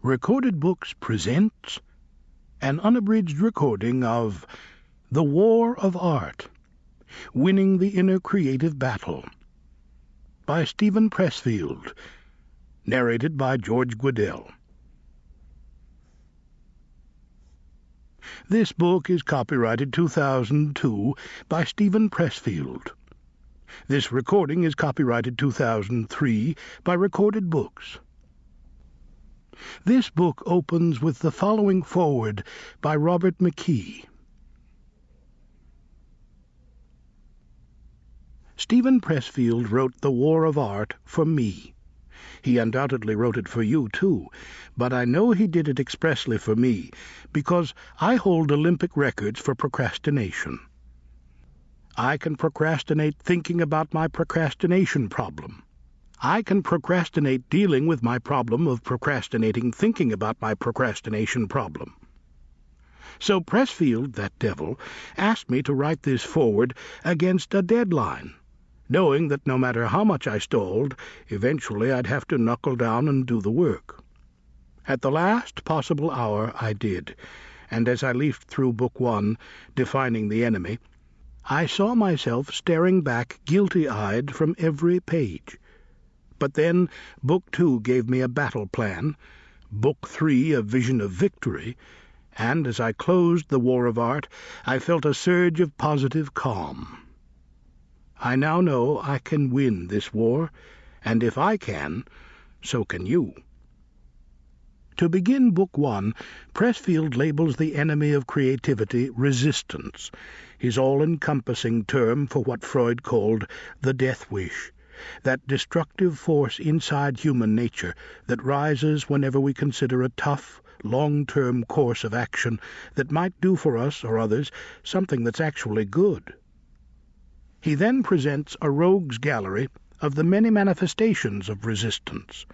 Recorded Books presents an unabridged recording of The War of Art, Winning the Inner Creative Battle, by Steven Pressfield, narrated by George Guidell. This book is copyrighted 2002 by Steven Pressfield. This recording is copyrighted 2003 by Recorded Books. This book opens with the following foreword by Robert McKee. Steven Pressfield wrote The War of Art for me. He undoubtedly wrote it for you, too, but I know he did it expressly for me, because I hold Olympic records for procrastination. I can procrastinate thinking about my procrastination problem. I can procrastinate dealing with my problem of procrastinating thinking about my procrastination problem. So Pressfield, that devil, asked me to write this foreword against a deadline, knowing that no matter how much I stalled, eventually I'd have to knuckle down and do the work. At the last possible hour I did, and as I leafed through Book 1, Defining the Enemy, I saw myself staring back guilty-eyed from every page. But then Book 2 gave me a battle plan, Book 3 a vision of victory, and as I closed The War of Art, I felt a surge of positive calm. I now know I can win this war, and if I can, so can you. To begin Book 1, Pressfield labels the enemy of creativity resistance, his all-encompassing term for what Freud called the death wish, that destructive force inside human nature that rises whenever we consider a tough, long-term course of action that might do for us or others something that's actually good. He then presents a rogues gallery of the many manifestations of resistance.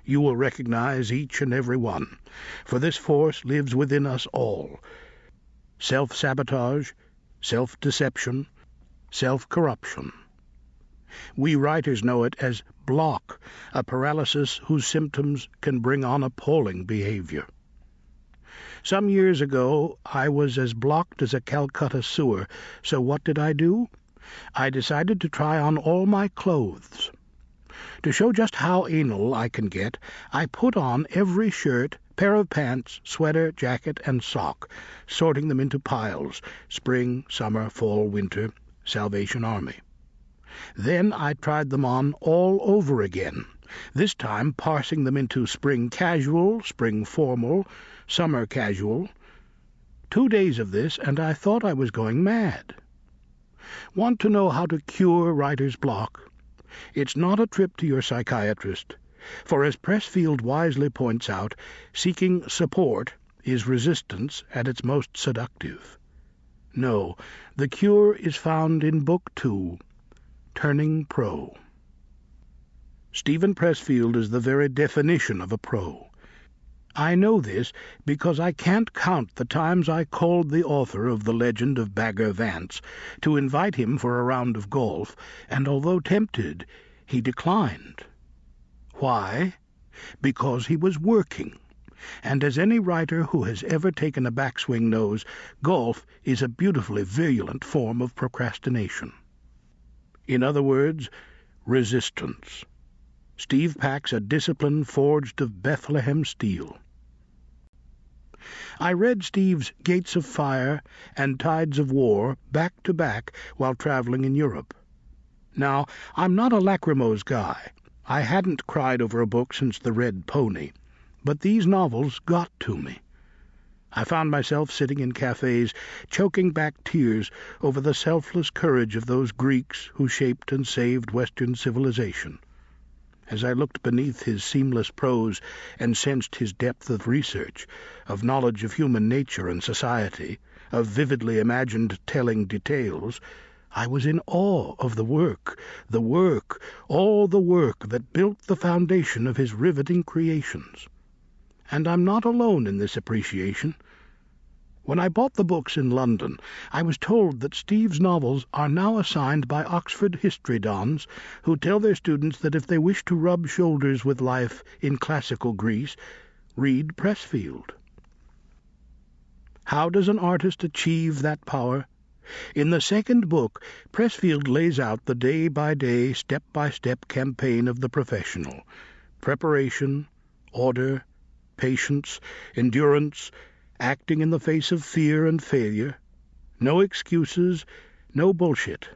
You will recognize each and every one, for this force lives within us all. Self-sabotage, self-deception, self-corruption. We writers know it as block, a paralysis whose symptoms can bring on appalling behavior. Some years ago, I was as blocked as a Calcutta sewer, so what did I do? I decided to try on all my clothes. To show just how anal I can get, I put on every shirt, pair of pants, sweater, jacket, and sock, sorting them into piles: spring, summer, fall, winter, Salvation Army. Then I tried them on all over again, this time parsing them into spring casual, spring formal, summer casual. 2 days of this, and I thought I was going mad. Want to know how to cure writer's block? It's not a trip to your psychiatrist, for as Pressfield wisely points out, seeking support is resistance at its most seductive. No, the cure is found in Book 2, Turning Pro. Steven Pressfield is the very definition of a pro. I know this because I can't count the times I called the author of The Legend of Bagger Vance to invite him for a round of golf, and although tempted, he declined. Why? Because he was working. And as any writer who has ever taken a backswing knows, golf is a beautifully virulent form of procrastination. In other words, resistance. Steve packs a discipline forged of Bethlehem steel. I read Steve's Gates of Fire and Tides of War back to back while traveling in Europe. Now, I'm not a lachrymose guy. I hadn't cried over a book since The Red Pony, but these novels got to me. I found myself sitting in cafes, choking back tears over the selfless courage of those Greeks who shaped and saved Western civilization. As I looked beneath his seamless prose and sensed his depth of research, of knowledge of human nature and society, of vividly imagined telling details, I was in awe of the work, all the work that built the foundation of his riveting creations. And I'm not alone in this appreciation. When I bought the books in London, I was told that Steve's novels are now assigned by Oxford history dons who tell their students that if they wish to rub shoulders with life in classical Greece, Read Pressfield. How does an artist achieve that power? In the second book, Pressfield lays out the day-by-day, step-by-step campaign of the professional. Preparation, order, patience, endurance, acting in the face of fear and failure. No excuses, no bullshit.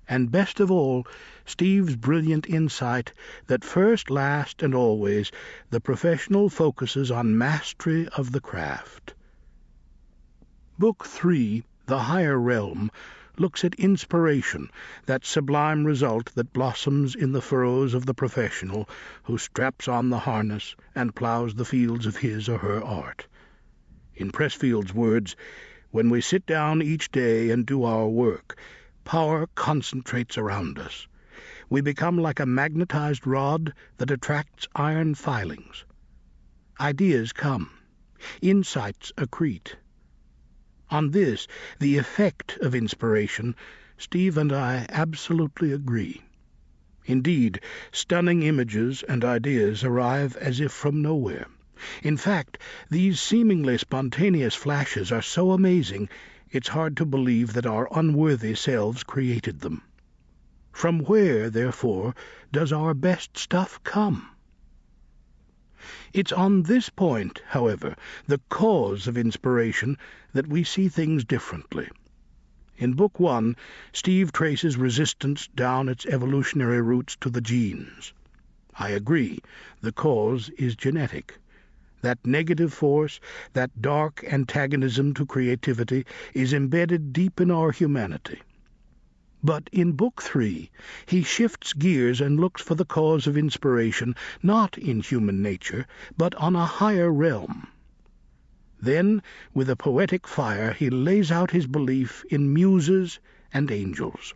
And best of all, Steve's brilliant insight that first, last, and always, the professional focuses on mastery of the craft. Book 3, The Higher Realm, looks at inspiration, that sublime result that blossoms in the furrows of the professional who straps on the harness and plows the fields of his or her art. In Pressfield's words, when we sit down each day and do our work, power concentrates around us. We become like a magnetized rod that attracts iron filings. Ideas come. Insights accrete. On this, the effect of inspiration, Steve and I absolutely agree. Indeed, stunning images and ideas arrive as if from nowhere. In fact, these seemingly spontaneous flashes are so amazing, it's hard to believe that our unworthy selves created them. From where, therefore, does our best stuff come? It's on this point, however, the cause of inspiration, that we see things differently. In Book 1, Steve traces resistance down its evolutionary roots to the genes. I agree, the cause is genetic. That negative force, that dark antagonism to creativity, is embedded deep in our humanity. But in Book 3, he shifts gears and looks for the cause of inspiration, not in human nature, but on a higher realm. Then, with a poetic fire, he lays out his belief in muses and angels.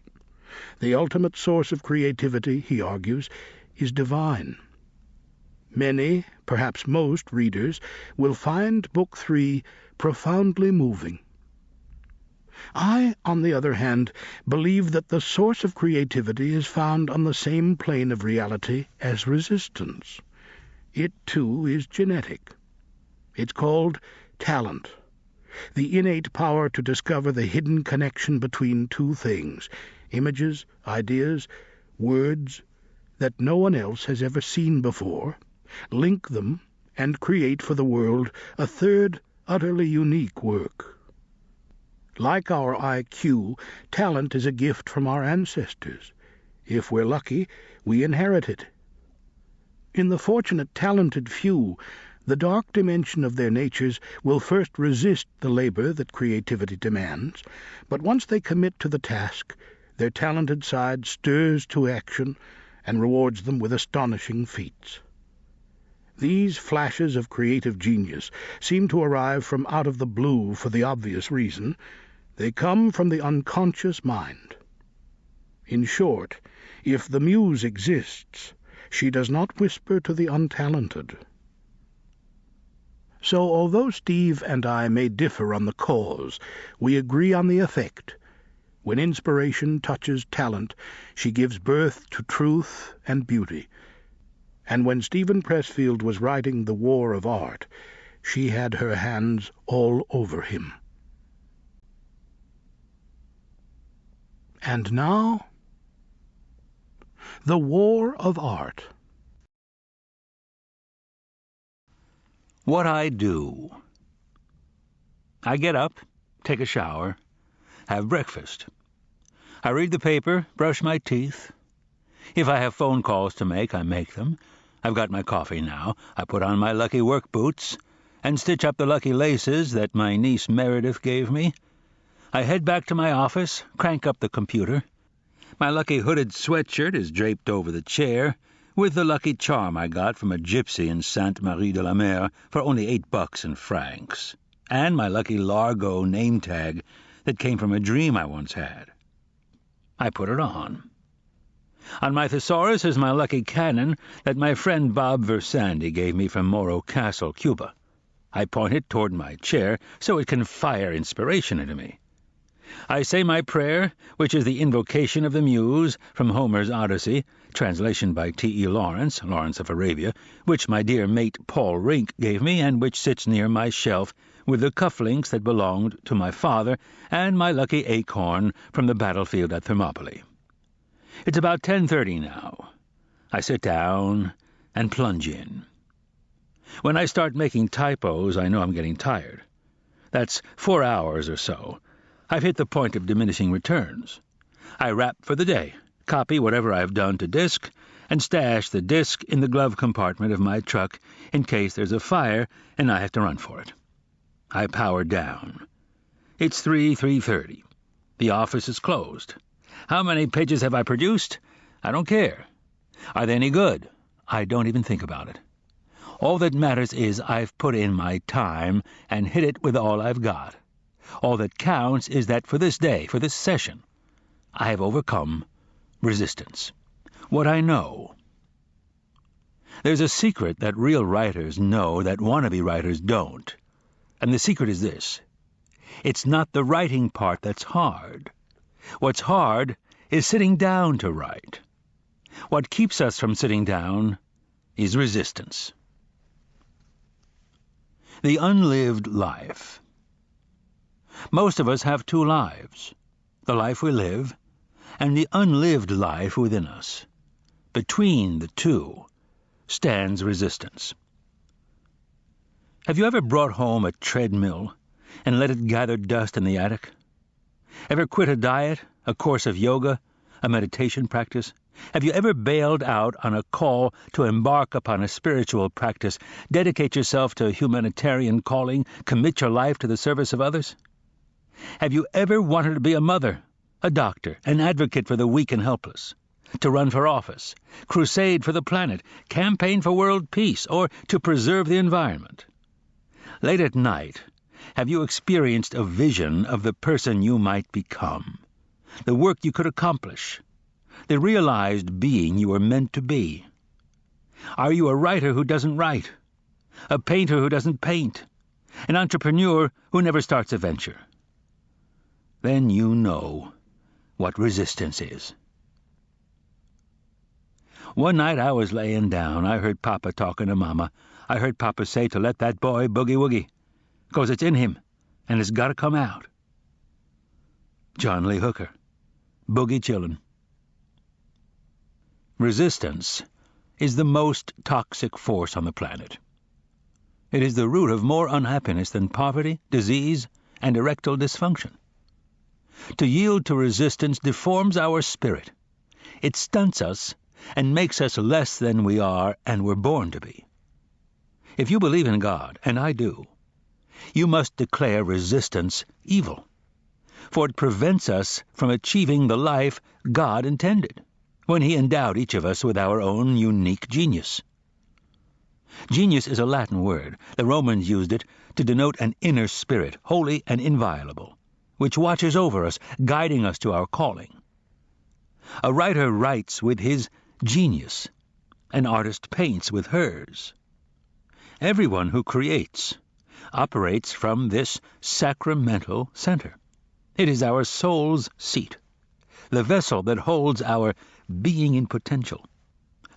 The ultimate source of creativity, he argues, is divine. Many, perhaps most, readers will find Book 3 profoundly moving. I, on the other hand, believe that the source of creativity is found on the same plane of reality as resistance. It, too, is genetic. It's called talent, the innate power to discover the hidden connection between two things, images, ideas, words, that no one else has ever seen before, link them, and create for the world a third, utterly unique work. Like our IQ, talent is a gift from our ancestors. If we're lucky, we inherit it. In the fortunate, talented few, the dark dimension of their natures will first resist the labor that creativity demands, but once they commit to the task, their talented side stirs to action and rewards them with astonishing feats. These flashes of creative genius seem to arrive from out of the blue for the obvious reason. They come from the unconscious mind. In short, if the muse exists, she does not whisper to the untalented. So, although Steve and I may differ on the cause, we agree on the effect. When inspiration touches talent, she gives birth to truth and beauty. And when Steven Pressfield was writing The War of Art, she had her hands all over him. And now, The War of Art. What I do. I get up, take a shower, have breakfast. I read the paper, brush my teeth. If I have phone calls to make, I make them. I've got my coffee now. I put on my lucky work boots and stitch up the lucky laces that my niece Meredith gave me. I head back to my office, crank up the computer. My lucky hooded sweatshirt is draped over the chair, with the lucky charm I got from a gypsy in Sainte-Marie-de-la-Mer for only $8 in francs, and my lucky Largo name tag that came from a dream I once had. I put it on. On my thesaurus is my lucky cannon that my friend Bob Versandi gave me from Morro Castle, Cuba. I point it toward my chair so it can fire inspiration into me. I say my prayer, which is the invocation of the muse from Homer's Odyssey, translation by T.E. Lawrence, Lawrence of Arabia, which my dear mate Paul Rink gave me, and which sits near my shelf with the cufflinks that belonged to my father and my lucky acorn from the battlefield at Thermopylae. It's about 10:30 now. I sit down and plunge in. When I start making typos, I know I'm getting tired. That's 4 hours or so. I've hit the point of diminishing returns. I wrap for the day, copy whatever I've done to disk, and stash the disk in the glove compartment of my truck in case there's a fire and I have to run for it. I power down. It's 3:30. The office is closed. How many pages have I produced? I don't care. Are they any good? I don't even think about it. All that matters is I've put in my time and hit it with all I've got. All that counts is that for this day, for this session, I have overcome resistance. What I know. There's a secret that real writers know that wannabe writers don't. And the secret is this. It's not the writing part that's hard. What's hard is sitting down to write. What keeps us from sitting down is resistance. The unlived life. Most of us have two lives, the life we live and the unlived life within us. Between the two stands resistance. Have you ever brought home a treadmill and let it gather dust in the attic? Ever quit a diet, a course of yoga, a meditation practice? Have you ever bailed out on a call to embark upon a spiritual practice, dedicate yourself to a humanitarian calling, commit your life to the service of others? Have you ever wanted to be a mother, a doctor, an advocate for the weak and helpless, to run for office, crusade for the planet, campaign for world peace, or to preserve the environment? Late at night, have you experienced a vision of the person you might become, the work you could accomplish, the realized being you were meant to be? Are you a writer who doesn't write, a painter who doesn't paint, an entrepreneur who never starts a venture? Then you know what resistance is. One night I was laying down. I heard Papa talking to Mama. I heard Papa say to let that boy boogie-woogie, 'cause it's in him, and it's got to come out. John Lee Hooker, Boogie Chillin'. Resistance is the most toxic force on the planet. It is the root of more unhappiness than poverty, disease, and erectile dysfunction. To yield to resistance deforms our spirit. It stunts us and makes us less than we are and were born to be. If you believe in God, and I do, you must declare resistance evil, for it prevents us from achieving the life God intended when He endowed each of us with our own unique genius. Genius is a Latin word. The Romans used it to denote an inner spirit, holy and inviolable, which watches over us, guiding us to our calling. A writer writes with his genius. An artist paints with hers. Everyone who creates operates from this sacramental center. It is our soul's seat, the vessel that holds our being in potential,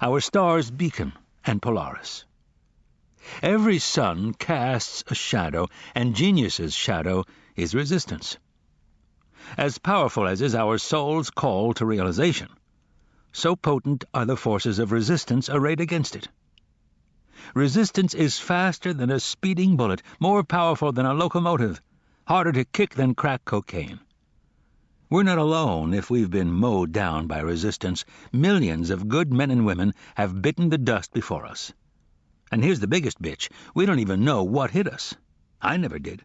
our star's beacon and Polaris. Every sun casts a shadow, and genius's shadow is resistance. As powerful as is our soul's call to realization, so potent are the forces of resistance arrayed against it. Resistance is faster than a speeding bullet, more powerful than a locomotive, harder to kick than crack cocaine. We're not alone if we've been mowed down by resistance. Millions of good men and women have bitten the dust before us. And here's the biggest bitch. We don't even know what hit us. I never did.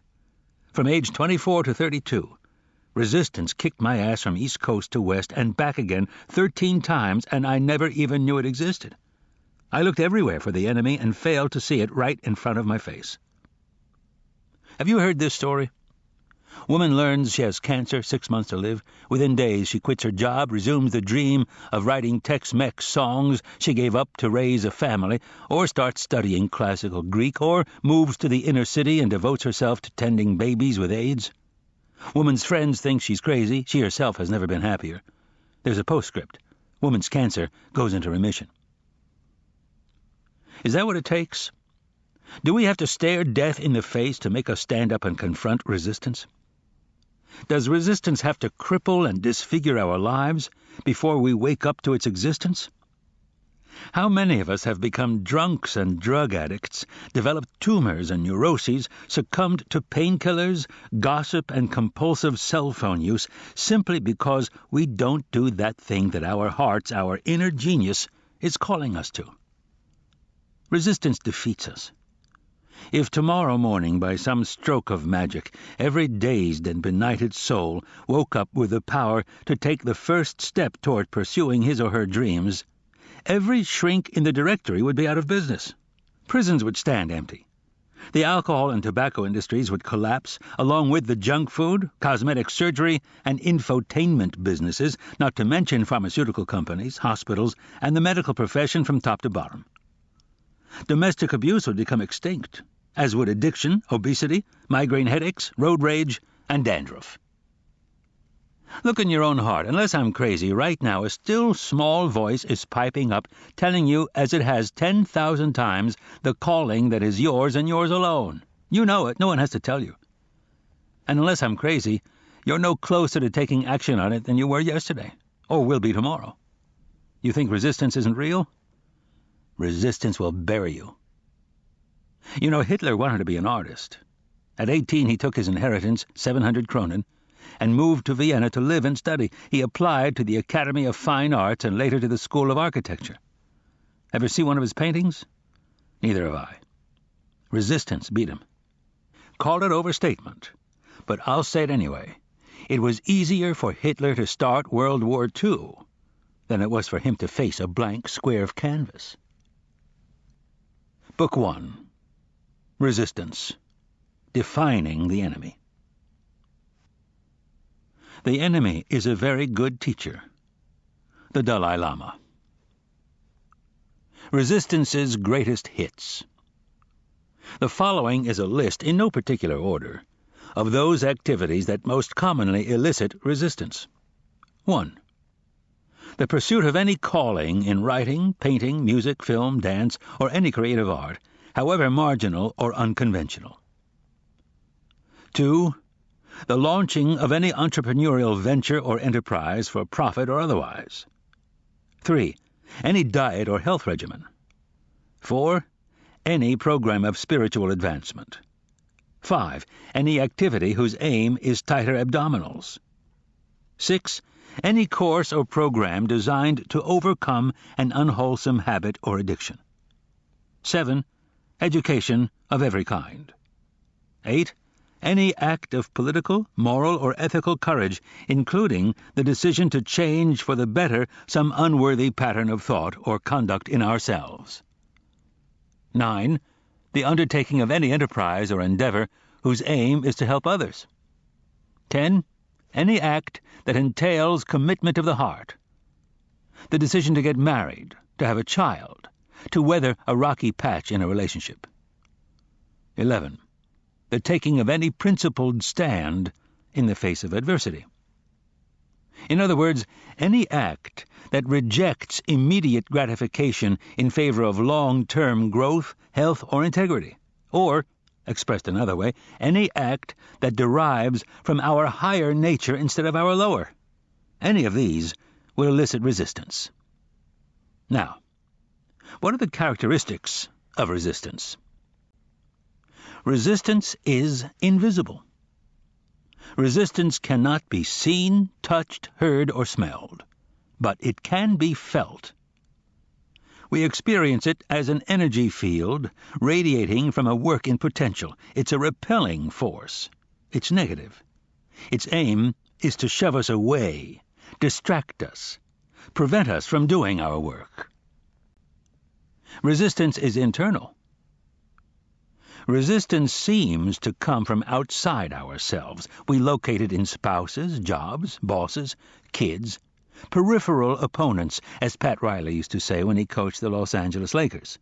From age 24 to 32, resistance kicked my ass from East Coast to West and back again 13 times, and I never even knew it existed. I looked everywhere for the enemy and failed to see it right in front of my face. Have you heard this story? Woman learns she has cancer, 6 months to live. Within days, she quits her job, resumes the dream of writing Tex-Mex songs she gave up to raise a family, or starts studying classical Greek, or moves to the inner city and devotes herself to tending babies with AIDS. Woman's friends think she's crazy. She herself has never been happier. There's a postscript. Woman's cancer goes into remission. Is that what it takes? Do we have to stare death in the face to make us stand up and confront resistance? Does resistance have to cripple and disfigure our lives before we wake up to its existence? How many of us have become drunks and drug addicts, developed tumors and neuroses, succumbed to painkillers, gossip, and compulsive cell phone use simply because we don't do that thing that our hearts, our inner genius, is calling us to? Resistance defeats us. If tomorrow morning, by some stroke of magic, every dazed and benighted soul woke up with the power to take the first step toward pursuing his or her dreams, every shrink in the directory would be out of business. Prisons would stand empty. The alcohol and tobacco industries would collapse, along with the junk food, cosmetic surgery, and infotainment businesses, not to mention pharmaceutical companies, hospitals, and the medical profession from top to bottom. Domestic abuse would become extinct, as would addiction, obesity, migraine headaches, road rage, and dandruff. Look in your own heart. Unless I'm crazy, right now a still small voice is piping up, telling you, as it has 10,000 times, the calling that is yours and yours alone. You know it. No one has to tell you. And unless I'm crazy, you're no closer to taking action on it than you were yesterday, or will be tomorrow. You think resistance isn't real? Resistance will bury you. You know, Hitler wanted to be an artist. At 18, he took his inheritance, 700 kronen, and moved to Vienna to live and study. He applied to the Academy of Fine Arts and later to the School of Architecture. Ever see one of his paintings? Neither have I. Resistance beat him. Call it overstatement, but I'll say it anyway. It was easier for Hitler to start World War II than it was for him to face a blank square of canvas. Book 1. Resistance. Defining the enemy. The enemy is a very good teacher. The Dalai Lama. Resistance's greatest hits. The following is a list, in no particular order, of those activities that most commonly elicit resistance. 1. The pursuit of any calling in writing, painting, music, film, dance, or any creative art, however marginal or unconventional. 2. The launching of any entrepreneurial venture or enterprise for profit or otherwise. 3. Any diet or health regimen. 4. Any program of spiritual advancement. 5. Any activity whose aim is tighter abdominals. 6. Any course or program designed to overcome an unwholesome habit or addiction. 7. Education of every kind. 8. Any act of political, moral, or ethical courage, including the decision to change for the better some unworthy pattern of thought or conduct in ourselves. 9. The undertaking of any enterprise or endeavor whose aim is to help others. 10. Any act that entails commitment of the heart. The decision to get married, to have a child, to weather a rocky patch in a relationship. 11. The taking of any principled stand in the face of adversity. In other words, any act that rejects immediate gratification in favor of long-term growth, health, or integrity. Or, expressed another way, any act that derives from our higher nature instead of our lower. Any of these will elicit resistance. Now, what are the characteristics of resistance? Resistance is invisible. Resistance cannot be seen, touched, heard, or smelled, but it can be felt. We experience it as an energy field radiating from a work in potential. It's a repelling force. It's negative. Its aim is to shove us away, distract us, prevent us from doing our work. Resistance is internal. Resistance seems to come from outside ourselves. We locate it in spouses, jobs, bosses, kids, peripheral opponents, as Pat Riley used to say when he coached the Los Angeles Lakers.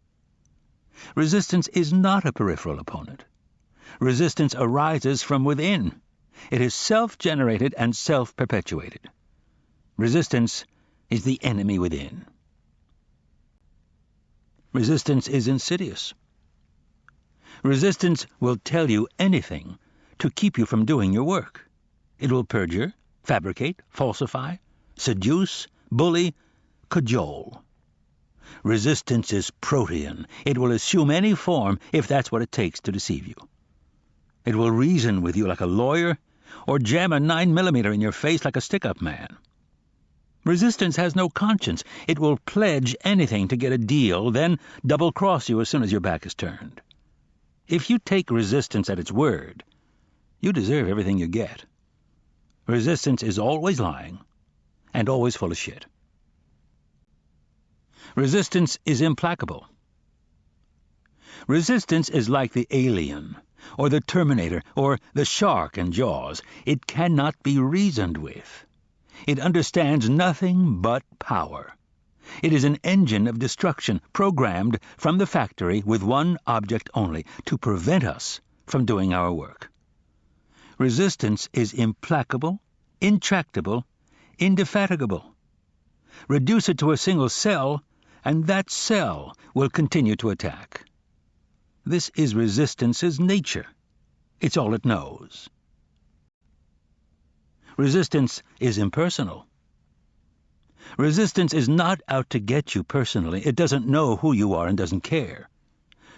Resistance is not a peripheral opponent. Resistance arises from within. It is self-generated and self-perpetuated. Resistance is the enemy within. Resistance is insidious. Resistance will tell you anything to keep you from doing your work. It will perjure, fabricate, falsify, seduce, bully, cajole. Resistance is protean. It will assume any form if that's what it takes to deceive you. It will reason with you like a lawyer or jam a 9mm in your face like a stick-up man. Resistance has no conscience. It will pledge anything to get a deal, then double-cross you as soon as your back is turned. If you take resistance at its word, you deserve everything you get. Resistance is always lying and always full of shit. Resistance is implacable. Resistance is like the alien, or the Terminator, or the shark in Jaws. It cannot be reasoned with. It understands nothing but power. It is an engine of destruction programmed from the factory with one object only, to prevent us from doing our work. Resistance is implacable, intractable, indefatigable. Reduce it to a single cell, and that cell will continue to attack. This is resistance's nature. It's all it knows. Resistance is impersonal. Resistance is not out to get you personally. It doesn't know who you are and doesn't care.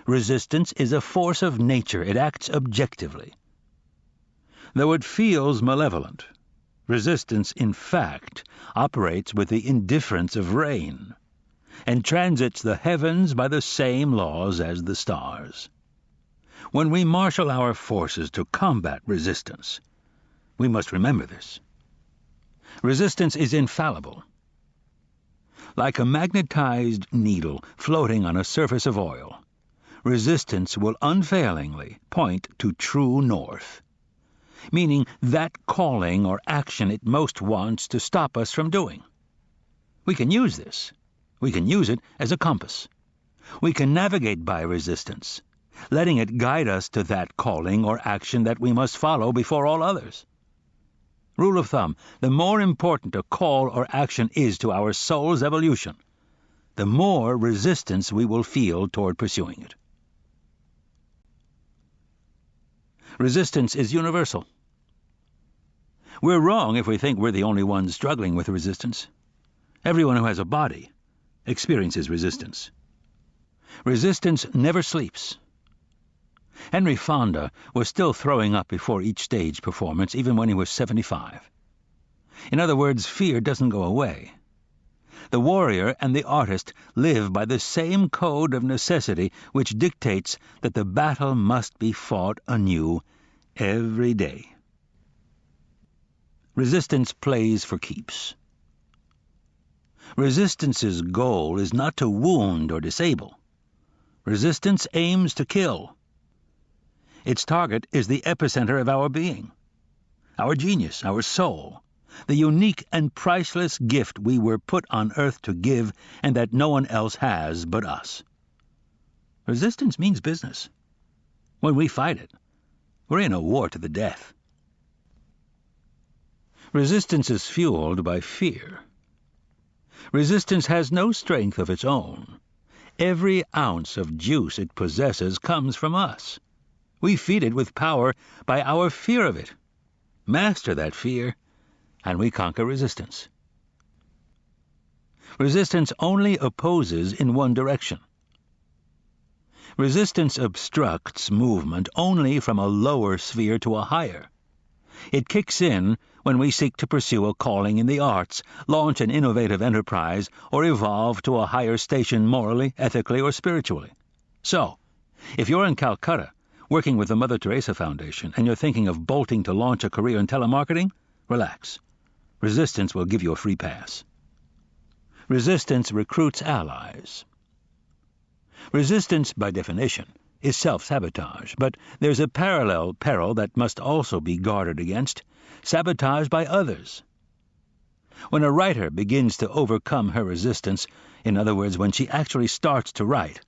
Resistance is a force of nature. It acts objectively. Though it feels malevolent, resistance, in fact, operates with the indifference of rain, and transits the heavens by the same laws as the stars. When we marshal our forces to combat resistance, we must remember this. Resistance is infallible. Like a magnetized needle floating on a surface of oil, resistance will unfailingly point to true north, meaning that calling or action it most wants to stop us from doing. We can use this. We can use it as a compass. We can navigate by resistance, letting it guide us to that calling or action that we must follow before all others. Rule of thumb: the more important a call or action is to our soul's evolution, the more resistance we will feel toward pursuing it. Resistance is universal. We're wrong if we think we're the only ones struggling with resistance. Everyone who has a body experiences resistance. Resistance never sleeps. Henry Fonda was still throwing up before each stage performance, even when he was 75. In other words, fear doesn't go away. The warrior and the artist live by the same code of necessity which dictates that the battle must be fought anew every day. Resistance plays for keeps. Resistance's goal is not to wound or disable. Resistance aims to kill. Its target is the epicenter of our being, our genius, our soul, the unique and priceless gift we were put on earth to give and that no one else has but us. Resistance means business. When we fight it, we're in a war to the death. Resistance is fueled by fear. Resistance has no strength of its own. Every ounce of juice it possesses comes from us. We feed it with power by our fear of it. Master that fear, and we conquer resistance. Resistance only opposes in one direction. Resistance obstructs movement only from a lower sphere to a higher. It kicks in when we seek to pursue a calling in the arts, launch an innovative enterprise, or evolve to a higher station morally, ethically, or spiritually. So, if you're in Calcutta, working with the Mother Teresa Foundation, and you're thinking of bolting to launch a career in telemarketing, relax. Resistance will give you a free pass. Resistance recruits allies. Resistance, by definition, is self-sabotage, but there's a parallel peril that must also be guarded against: sabotage by others. When a writer begins to overcome her resistance, in other words, when she actually starts to write,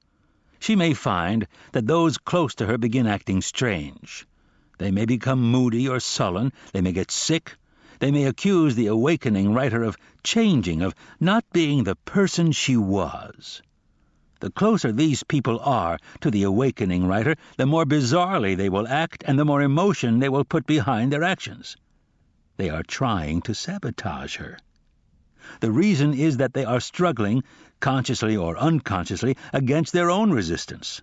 she may find that those close to her begin acting strange. They may become moody or sullen, they may get sick, They may accuse the awakening writer of changing, of not being the person she was. The closer these people are to the awakening writer, the more bizarrely they will act and the more emotion they will put behind their actions. They are trying to sabotage her. The reason is that they are struggling, consciously or unconsciously, against their own resistance.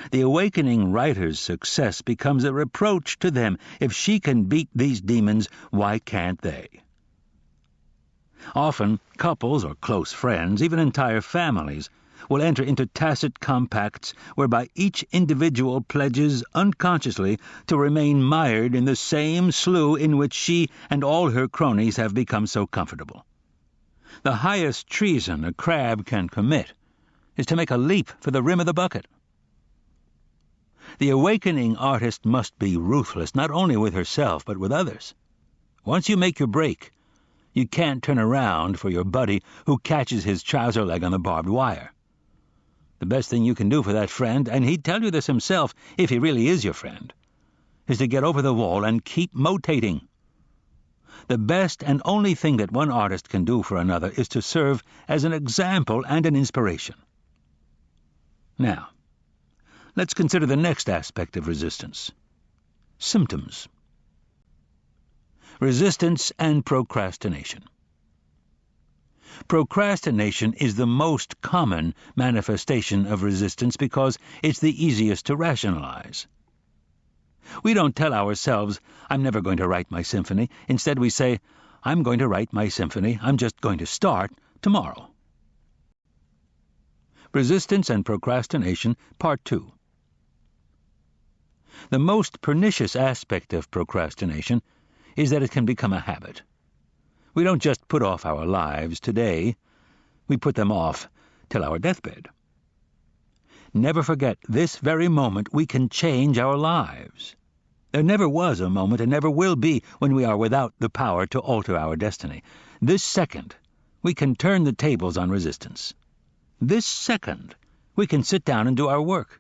The awakening writer's success becomes a reproach to them. If she can beat these demons, why can't they? Often, couples or close friends, even entire families, will enter into tacit compacts whereby each individual pledges unconsciously to remain mired in the same slough in which she and all her cronies have become so comfortable. The highest treason a crab can commit is to make a leap for the rim of the bucket. The awakening artist must be ruthless, not only with herself, but with others. Once you make your break, you can't turn around for your buddy who catches his trouser leg on the barbed wire. The best thing you can do for that friend, and he'd tell you this himself if he really is your friend, is to get over the wall and keep motating. The best and only thing that one artist can do for another is to serve as an example and an inspiration. Now, let's consider the next aspect of resistance: symptoms. Resistance and procrastination. Procrastination is the most common manifestation of resistance because it's the easiest to rationalize. We don't tell ourselves, "I'm never going to write my symphony." Instead, we say, "I'm going to write my symphony. I'm just going to start tomorrow." Resistance and Procrastination, Part 2. The most pernicious aspect of procrastination is that it can become a habit. We don't just put off our lives today, we put them off till our deathbed. Never forget, this very moment we can change our lives. There never was a moment, and never will be, when we are without the power to alter our destiny. This second, we can turn the tables on resistance. This second, we can sit down and do our work.